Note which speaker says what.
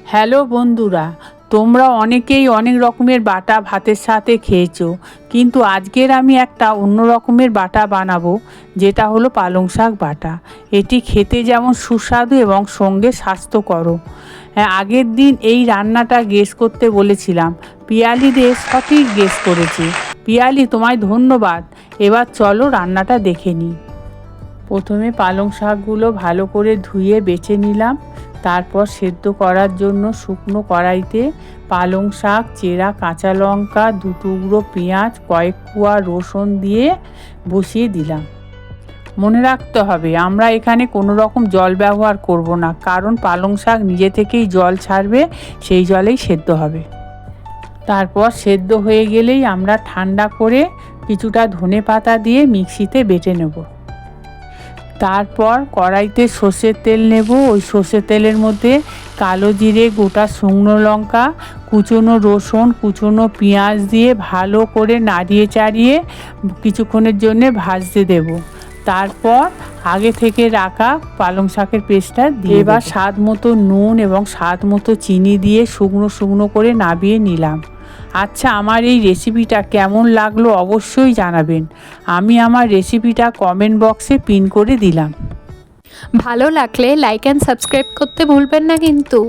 Speaker 1: Hello বন্ধুরা, তোমরা অনেকেই অনেক রকমের বাটা ভাতের সাথে খেয়েছো, কিন্তু আজকের আমি একটা অন্য রকমের বাটা বানাবো, যেটা হলো পালং শাক বাটা। এটি খেতে যেমন সুস্বাদু এবং সঙ্গে স্বাস্থ্যকরও। আগের দিন এই রান্নাটা গেস করতে বলেছিলাম, পিয়ালিদের সঠিক গেস করেছে। পিয়ালি, তোমায় ধন্যবাদ। এবার চলো রান্নাটা দেখে নিই। প্রথমে পালং শাকগুলো ভালো করে ধুয়ে বেছে নিলাম। তারপর সেদ্ধ করার জন্য শুকনো কড়াইতে পালং শাক, চেরা কাঁচা লঙ্কা, 2 টুকরো পেঁয়াজ, কয়েক কোয়া রসুন দিয়ে বসিয়ে দিলাম। মনে রাখতে হবে, আমরা এখানে কোনো রকম জল ব্যবহার করব না, কারণ পালং শাক নিজে থেকেই জল ছাড়বে, সেই জলেই সেদ্ধ হবে। তারপর সেদ্ধ হয়ে গেলেই আমরা ঠান্ডা করে কিছুটা ধনেপাতা দিয়ে মিক্সিতে বেটে নেব। তারপর কড়াইতে সর্ষের তেল নেব। ওই সর্ষের তেলের মধ্যে কালো জিরে, গোটা শুকনো লঙ্কা, কুচনো রসুন, কুচনো পেঁয়াজ দিয়ে ভালো করে নাড়িয়ে চাড়িয়ে কিছুক্ষণের জন্যে ভাজতে দেব। তারপর আগে থেকে রাখা পালং শাকের পেস্টটা দিয়ে এবার স্বাদ মতো নুন এবং স্বাদ মতো চিনি দিয়ে শুকনো শুকনো করে নামিয়ে নিলাম। আচ্ছা, আমার এই রেসিপিটা কেমন লাগলো অবশ্যই জানাবেন। আমি আমার রেসিপিটা কমেন্ট বক্সে পিন করে দিলাম।
Speaker 2: ভালো লাগলে লাইক অ্যান্ড সাবস্ক্রাইব করতে ভুলবেন না কিন্তু।